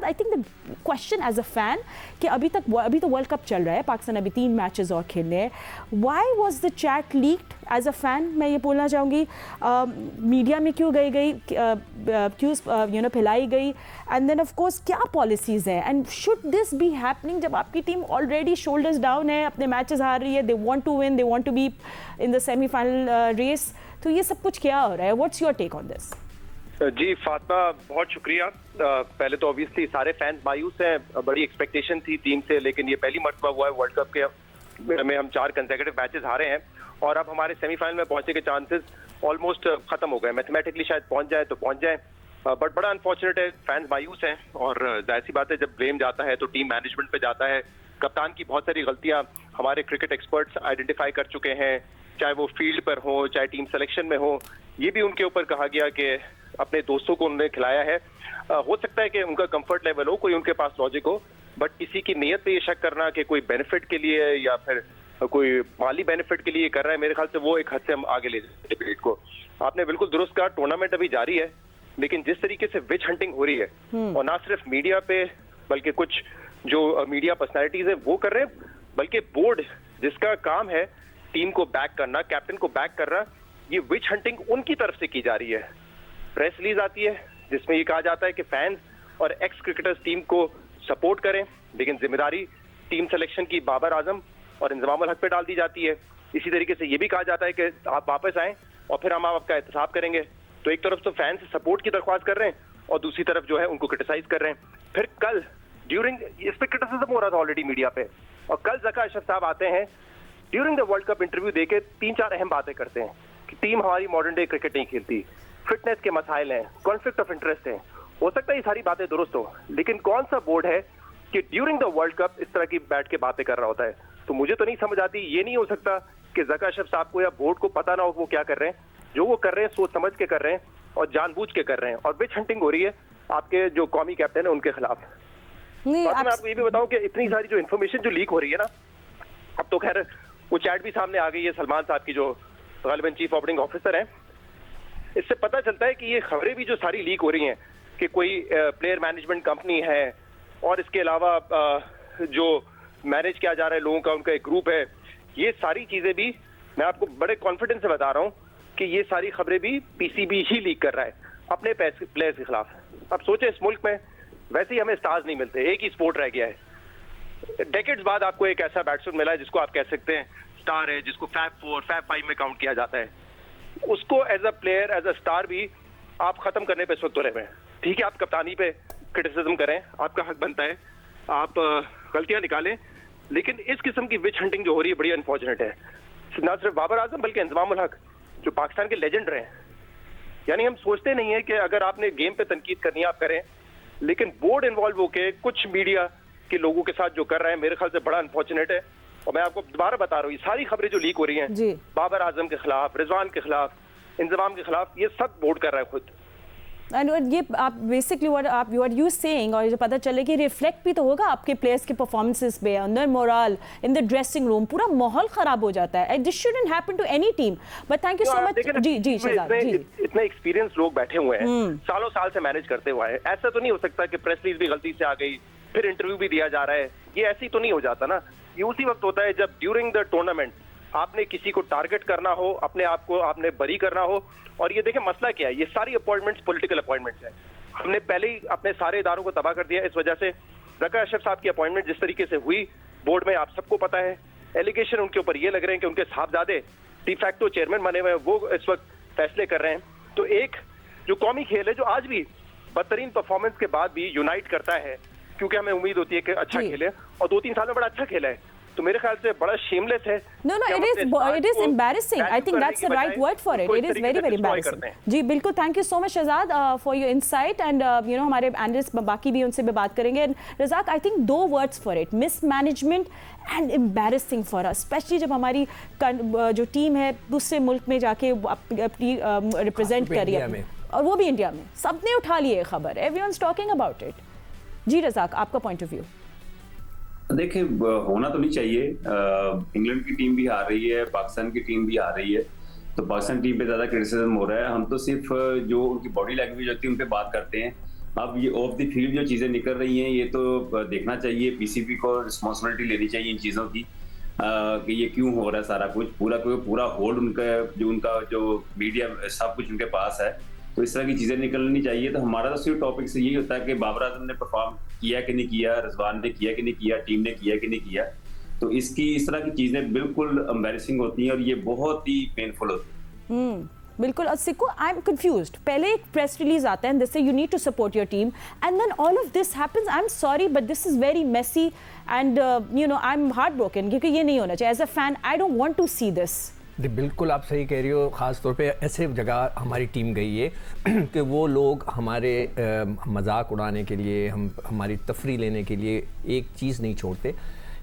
I think the question as a fan कि अभी तो वर्ल्ड कप चल रहा है, पाकिस्तान अभी 3 मैचेस और खेलने हैं, why was the chat leaked as a fan? मैं ये बोलना चाहूँगी मीडिया में क्यों क्यों फैलाई गई, एंड देन ऑफ कोर्स क्या पॉलिसीज़ हैं, and should this be happening जब आपकी टीम ऑलरेडी शोल्डर्स डाउन है, अपने मैचेस हार रही है, they want to win, they want to be in the semifinal race, तो ये सब कुछ क्या हो रहा है? What's your take on this? जी फातिमा, बहुत शुक्रिया। पहले तो ऑब्वियसली सारे फैंस मायूस हैं, बड़ी एक्सपेक्टेशन थी टीम से, लेकिन ये पहली मर्तबा हुआ है वर्ल्ड कप के में हम 4 कंसेक्यूटिव मैचेस हारे हैं और अब हमारे सेमीफाइनल में पहुंचने के चांसेस ऑलमोस्ट खत्म हो गए। मैथमेटिकली शायद पहुंच जाए तो पहुंच जाए, बट बड़ा अनफॉर्चुनेट है, फैंस मायूस हैं और जाहिर सी बात है जब ब्लेम जाता है तो टीम मैनेजमेंट पे जाता है। कप्तान की बहुत सारी गलतियां हमारे क्रिकेट एक्सपर्ट्स आइडेंटिफाई कर चुके हैं, चाहे वो फील्ड पर हो चाहे टीम सिलेक्शन में हो। ये भी उनके ऊपर कहा गया कि अपने दोस्तों को उन्होंने खिलाया है। हो सकता है कि उनका कंफर्ट लेवल हो, कोई उनके पास लॉजिक हो, बट किसी की नीयत पे ये शक करना कि कोई बेनिफिट के लिए या फिर कोई माली बेनिफिट के लिए कर रहा है, मेरे ख्याल से वो एक हद से हम आगे ले जाते डिबेट को। आपने बिल्कुल दुरुस्त कहा, टूर्नामेंट अभी जारी है, लेकिन जिस तरीके से विच हंटिंग हो रही है और ना सिर्फ मीडिया पे बल्कि कुछ जो मीडिया पर्सनैलिटीज है वो कर रहे हैं, बल्कि बोर्ड जिसका काम है टीम को बैक करना, कैप्टन को बैक करना, ये विच हंटिंग उनकी तरफ से की जा रही है। प्रेस रिलीज आती है जिसमें ये कहा जाता है कि फैंस और एक्स क्रिकेटर्स टीम को सपोर्ट करें, लेकिन जिम्मेदारी टीम सिलेक्शन की बाबर आजम और इंजमाम उल हक पे डाल दी जाती है। इसी तरीके से ये भी कहा जाता है कि आप वापस आएं और फिर हम आपका एहतसाब करेंगे। तो एक तरफ तो फैंस सपोर्ट की दरख्वास्त कर रहे हैं और दूसरी तरफ जो है उनको क्रिटिसाइज कर रहे हैं। फिर कल ड्यूरिंग इस पे क्रिटिसिज्म हो रहा था ऑलरेडी मीडिया पे, और कल ज़का अशरफ साहब आते हैं during the world cup interview देके 3-4 अहम बातें करते हैं कि टीम हमारी मॉडर्न डे क्रिकेट नहीं खेलती, फिटनेस के मसाइल हैं, कॉन्फ्लिक्ट ऑफ इंटरेस्ट हैं। हो सकता है ये सारी बातें दुरुस्त हो, लेकिन कौन सा बोर्ड है कि ड्यूरिंग द वर्ल्ड कप इस तरह की बैठ के बातें कर रहा होता है? तो मुझे तो नहीं समझ आती। ये नहीं हो सकता कि ज़का अशरफ साहब को या बोर्ड को पता ना हो वो क्या कर रहे हैं। जो वो कर रहे हैं सोच समझ के कर रहे हैं और जानबूझ के कर रहे हैं, और विच हंटिंग हो रही है आपके जो कौमी कैप्टन है उनके खिलाफ। मैं आपको ये भी बताऊं कि इतनी सारी जो इन्फॉर्मेशन जो लीक हो रही है ना, अब तो खैर वो चैट भी सामने आ गई है सलमान साहब की जो गालिबन चीफ ऑपरेटिंग ऑफिसर हैं। इससे पता चलता है कि ये खबरें भी जो सारी लीक हो रही हैं कि कोई प्लेयर मैनेजमेंट कंपनी है और इसके अलावा जो मैनेज किया जा रहा है लोगों का, उनका एक ग्रुप है, ये सारी चीजें भी मैं आपको बड़े कॉन्फिडेंस से बता रहा हूँ कि ये सारी खबरें भी पीसीबी ही लीक कर रहा है अपने प्लेयर्स के खिलाफ। अब सोचे इस मुल्क में वैसे ही हमें स्टार्स नहीं मिलते, एक ही स्पोर्ट रह गया है। डेकेड्स बाद आपको एक ऐसा बैट्समैन मिला है जिसको आप कह सकते हैं स्टार है, जिसको फैब 4 फैब 5 में काउंट किया जाता है। उसको as a player as a star भी आप खत्म करने पे इस वक्त तुले हुए हैं। ठीक है, आप कप्तानी पे क्रिटिसिज्म करें, आपका हक बनता है, आप गलतियां निकालें, लेकिन इस किस्म की विच हंटिंग जो हो रही है बड़ी अनफॉर्चुनेट है। ना सिर्फ बाबर आजम बल्कि इंजमाम उल हक जो पाकिस्तान के लेजेंड रहे हैं। यानी हम सोचते नहीं है कि अगर आपने गेम पे तनकीद करनी है आप करें, लेकिन बोर्ड इन्वॉल्व होके कुछ मीडिया के लोगों के साथ जो कर रहे हैं मेरे ख्याल से बड़ा अनफॉर्चुनेट है। और मैं आपको दोबारा बता रहा हूँ, ये सारी खबरें जो लीक हो रही हैं बाबर आजम के खिलाफ, रिजवान के खिलाफ, इंजमाम के खिलाफ, ये सब बोर्ड कर रहा है खुद। एंड ये आप बेसिकली व्हाट यू सेइंग, और जो पता चले कि रिफ्लेक्ट भी तो होगा आपके प्लेयर्स के परफॉर्मेंसेस पे, अंदर morale in the dressing room, पूरा माहौल खराब हो जाता है। This shouldn't happen to any team, but thank you so much. जी शहजाद जी, इतने एक्सपीरियंस लोग बैठे हुए हैं, सालों साल से मैनेज करते हुए हैं। ऐसा तो नहीं हो सकता कि प्रेस रिलीज भी गलती से आ गई फिर इंटरव्यू भी दिया जा रहा है, ये ऐसी तो नहीं हो जाता ना। ये उसी वक्त होता है जब ड्यूरिंग द टूर्नामेंट आपने किसी को टारगेट करना हो, अपने आप को आपने बरी करना हो। और ये देखें मसला क्या है, ये सारी अपॉइंटमेंट्स पॉलिटिकल अपॉइंटमेंट्स हैं। हमने पहले ही अपने सारे इदारों को तबाह कर दिया इस वजह से। ज़का अशरफ साहब की अपॉइंटमेंट जिस तरीके से हुई बोर्ड में, आप सबको पता है, एलिगेशन उनके ऊपर ये लग रहे हैं कि उनके साहबजादे डिफैक्टो चेयरमैन बने हुए हैं, वो इस वक्त फैसले कर रहे हैं। तो एक जो कौमी खेल है जो आज भी बदतरीन परफॉर्मेंस के बाद भी यूनाइट करता है, क्योंकि हमें उम्मीद होती है कि अच्छा खेले, और 2-3 साल में बड़ा अच्छा खेला है, तो मेरे ख्याल से बड़ा शेमलेस है। No, it is embarrassing. I think that's the right word for it. It is very embarrassing. जी बिल्कुल, thank you so much Shahzad for your insight, and हमारे एनालिस्ट बाकी भी उनसे भी बात करेंगे। Razzaq, I think 2 words for it, mismanagement and embarrassing for us, specially जब हमारी जो टीम है दूसरे मुल्क में जाके अपनी रिप्रेजेंट कर रही है, और वो भी इंडिया में। सबने उठा ली है खबर, एवरीवनस टॉकिंग अबाउट इट। जी रज़ाक, आपका पॉइंट ऑफ व्यू? देखिए, होना तो नहीं चाहिए। इंग्लैंड की टीम भी हार रही है, पाकिस्तान की टीम भी हार रही है, तो पाकिस्तान टीम पे ज़्यादा क्रिटिसिज्म हो रहा है। हम तो सिर्फ जो उनकी बॉडी लैंग्वेज होती है उन पे बात करते हैं। अब ये ऑफ द फील्ड जो चीजें निकल रही हैं, ये तो देखना चाहिए, पीसीबी को रिस्पॉन्सिबिलिटी लेनी चाहिए इन चीजों की कि ये क्यों हो रहा है सारा कुछ, पूरा होल्ड उनका जो मीडिया सब कुछ उनके पास है, तो इस तरह की चीजें निकलनी चाहिए। तो हमारा तो सिर्फ टॉपिक से यही होता है कि बाबर आजम ने परफॉर्म किया कि नहीं किया, रिजवान ने किया कि नहीं किया, टीम ने किया कि नहीं किया। तो इस तरह की चीजें बिल्कुल एम्बैरेसिंग होती हैं और ये बहुत ही पेनफुल होती है। बिल्कुल। और सिक्कू, आई एम कंफ्यूज्ड। पहले एक प्रेस रिलीज आता है and this says you need to support your team, and then all of this happens. I am sorry but this is very messy and you know I am heart broken, क्योंकि ये नहीं होना चाहिए। As a fan I don't want to see this. जी बिल्कुल, आप सही कह रही हो। ख़ास तौर पे ऐसे जगह हमारी टीम गई है कि वो लोग हमारे मजाक उड़ाने के लिए, हमारी तफरी लेने के लिए एक चीज़ नहीं छोड़ते।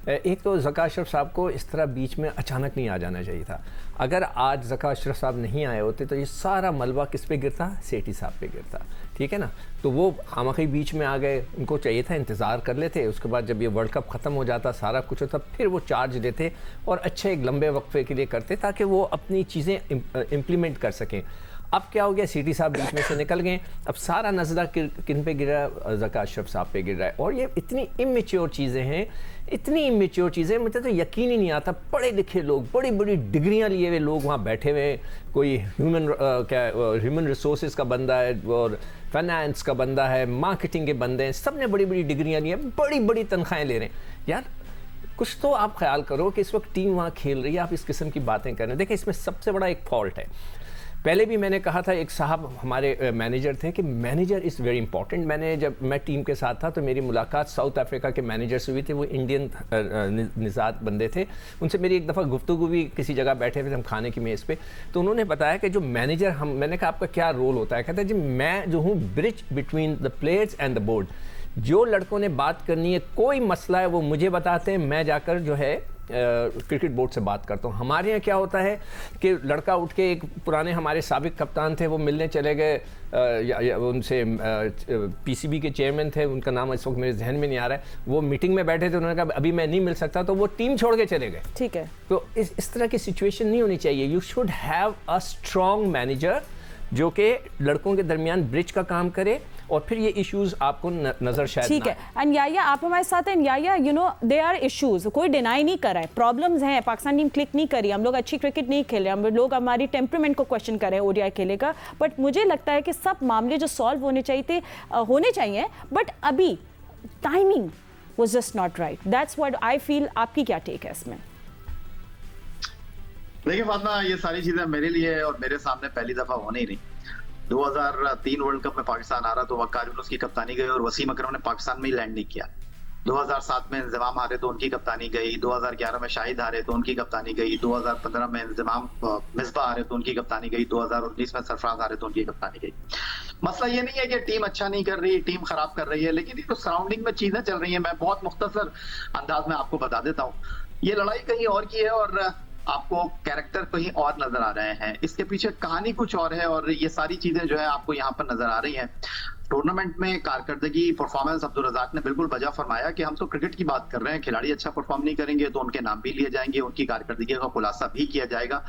एक तो ज़का अशरफ साहब को इस तरह बीच में अचानक नहीं आ जाना चाहिए था। अगर आज ज़का अशरफ साहब नहीं आए होते तो ये सारा मलबा किस पे गिरता? सेठी साहब पे गिरता, ठीक है ना। तो वो खामखी बीच में आ गए, उनको चाहिए था इंतज़ार कर लेते, उसके बाद जब ये वर्ल्ड कप ख़त्म हो जाता, सारा कुछ होता, फिर वो चार्ज लेते और अच्छे एक लंबे वक्फे के लिए करते ताकि वो अपनी चीज़ें इम्प्लीमेंट कर सकें। अब क्या हो गया, सीटी साहब बीच में से निकल गए, अब सारा नजरा किन पे गिर रहा है? ज़का अशरफ साहब पे गिर रहा है। और ये इतनी इमेच्योर चीज़ें हैं, इतनी इमेच्योर चीज़ें, मुझे तो यकीन ही नहीं आता। पढ़े लिखे लोग, बड़ी बड़ी डिग्रियां लिए हुए लोग वहाँ बैठे हुए हैं, कोई ह्यूमन रिसोर्सेज का बंदा है और फाइनेंस का बंदा है, मार्केटिंग के बंदे हैं, सब ने बड़ी बड़ी डिग्रियां ली हैं, बड़ी बड़ी तनख्वाहें ले रहे हैं। यार कुछ तो आप ख्याल करो कि इस वक्त टीम वहाँ खेल रही है, आप इस किस्म की बातें कर रहे हैं। देखिए इसमें सबसे बड़ा एक फॉल्ट है। पहले भी मैंने कहा था, एक साहब हमारे मैनेजर थे कि मैनेजर इज़ वेरी इंपॉर्टेंट। जब मैं टीम के साथ था तो मेरी मुलाकात साउथ अफ्रीका के मैनेजर से हुई थी। वो इंडियन निज़ात बंदे थे, उनसे मेरी एक दफ़ा गुफ्तगू भी, किसी जगह बैठे हुए हम खाने की मेज़ पे, तो उन्होंने बताया कि जो मैनेजर मैंने कहा आपका क्या रोल होता है? कहता है जी मैं जो हूँ bridge between the players and the board. जो लड़कों ने बात करनी है, कोई मसला है वो मुझे बताते हैं, मैं जाकर जो है क्रिकेट बोर्ड से बात करता हूँ। हमारे यहाँ क्या होता है कि लड़का उठ के, एक पुराने हमारे साबिक कप्तान थे, वो मिलने चले गए उनसे, पीसीबी के चेयरमैन थे, उनका नाम इस वक्त मेरे जहन में नहीं आ रहा है, वो मीटिंग में बैठे थे, उन्होंने कहा अभी मैं नहीं मिल सकता, तो वो टीम छोड़ के चले गए। ठीक है, तो इस तरह की सिचुएशन नहीं होनी चाहिए। You should have a strong manager जो कि लड़कों के दरमियान ब्रिज का काम करे और फिर ये इश्यूज आपको नजर शायद ठीक है। एंड याया आप हमारे साथ हैं। Yeah yeah, you know they are issues, कोई डिनाई नहीं कर रहा है, प्रॉब्लम्स हैं। पाकिस्तान टीम क्लिक नहीं करी, हम लोग अच्छी क्रिकेट नहीं खेले, हम लोग हमारी टेम्परामेंट को क्वेश्चन कर रहे हैं ओडीआई खेले का। बट मुझे लगता है कि सब मामले जो सॉल्व होने चाहिए, बट अभी timing was just not right. That's what I feel. आपकी क्या टेक है इसमें? देखिए फातिमा, ये सारी चीजें मेरे लिए और मेरे सामने पहली दफा होने ही नहीं। 2003 वर्ल्ड कप में पाकिस्तान आ रहा तो वकार यूनुस की कप्तानी गई और वसीम अकरम ने पाकिस्तान में ही लैंड नहीं किया। 2007 में इंजमाम हारे तो उनकी कप्तानी गई, 2011 में शाहिद हारे तो उनकी कप्तानी गई, 2015 में इंजमाम मिसबा हारे तो उनकी कप्तानी गई, 2019 में सरफराज हारे तो उनकी कप्तानी गई। मसला ये नहीं है कि टीम अच्छा नहीं कर रही, टीम खराब कर रही है, लेकिन ये तो सराउंडिंग में चीजें चल रही है। मैं बहुत मुख्तसर अंदाज में आपको बता देता हूँ, ये लड़ाई कहीं और की है और आपको कैरेक्टर कहीं और नजर आ रहे हैं, इसके पीछे कहानी कुछ और है और ये सारी चीजें जो है आपको यहाँ पर नजर आ रही हैं। टूर्नामेंट में कारकर्दगी, परफॉर्मेंस, अब्दुल रज़ाक ने बिल्कुल बजा फरमाया कि हम तो क्रिकेट की बात कर रहे हैं, खिलाड़ी अच्छा परफॉर्म नहीं करेंगे तो उनके नाम भी लिए जाएंगे, उनकी कारकर्दगी का खुलासा भी किया जाएगा।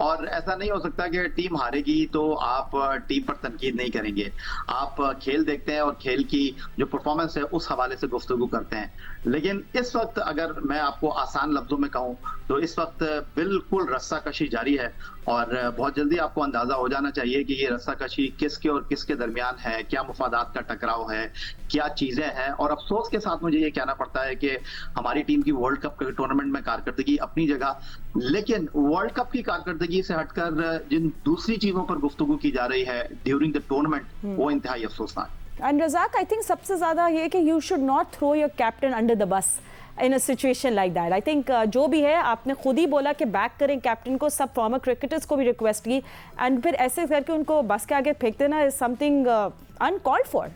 और ऐसा नहीं हो सकता कि टीम हारेगी तो आप टीम पर तनकीद नहीं करेंगे। आप खेल देखते हैं और खेल की जो परफॉर्मेंस है उस हवाले से गुफ्तगू करते हैं। लेकिन इस वक्त अगर मैं आपको आसान लफ्जों में कहूँ तो इस वक्त बिल्कुल रस्साकशी जारी है और बहुत जल्दी आपको अंदाजा हो जाना चाहिए कि ये रस्साकशी किसके और किसके दरमियान है, क्या मुफादात का टकराव है, क्या चीजें हैं। और अफसोस के साथ मुझे ये कहना पड़ता है कि हमारी टीम की वर्ल्ड कप टूर्नामेंट में कारकर्दगी अपनी जगह, लेकिन वर्ल्ड कप की कारकर्दगी से हटकर जिन दूसरी चीजों पर गुफ्तगू की जा रही है ड्यूरिंग द टूर्नामेंट, वो इंतहाई अफसोसनाक। एंड रज़ाक, आई थिंक सबसे ज्यादा ये कि you should not throw your captain under the bus in a situation like that. I think जो भी है, आपने खुद ही बोला कि बैक करें कैप्टन को, सब फॉर्मर क्रिकेटर्स को भी रिक्वेस्ट की, एंड फिर ऐसे करके उनको बस के आगे फेंक देना इज समथिंग अनकॉल्ड फॉर।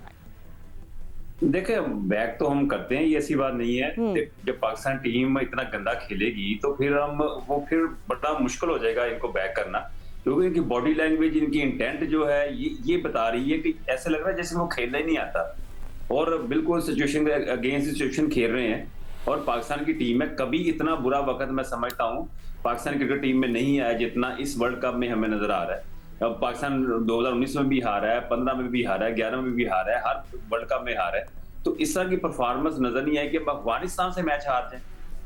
देखिए बैक तो हम करते हैं, ये ऐसी बात नहीं है। जब पाकिस्तान टीम इतना गंदा खेलेगी तो फिर फिर बड़ा मुश्किल हो जाएगा इनको बैक करना, क्योंकि इनकी बॉडी लैंग्वेज, इनकी इंटेंट जो है ये बता रही है कि ऐसा लग रहा है जैसे वो खेलना ही नहीं आता और बिल्कुल सिचुएशन अगेंस्ट सिचुएशन खेल रहे हैं। और पाकिस्तान की टीम में कभी इतना बुरा वक्त मैं समझता हूँ पाकिस्तान क्रिकेट टीम में नहीं आया जितना इस वर्ल्ड कप में हमें नजर आ रहा है। अब पाकिस्तान 2019 में भी हारा है, 15 में भी हारा है, 11 में भी हारा है, हर वर्ल्ड कप में हारा है। तो इस तरह की परफॉर्मेंस नजर नहीं आई कि अफगानिस्तान से मैच हार जाए।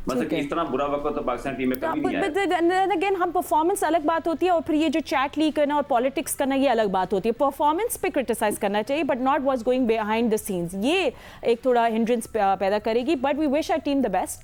मतलब कि इस तरह बुरा वक्त तो पाकिस्तान टीम में कभी नहीं आया। अगेन हम परफॉर्मेंस अलग बात होती है और फिर ये जो चैट लीक करना और पॉलिटिक्स करना ये अलग बात होती है। परफॉर्मेंस पे क्रिटिसाइज करना चाहिए but not what's going behind the scenes, ये एक थोड़ा हिंड्रेंस पैदा करेगी। But we wish our team the best.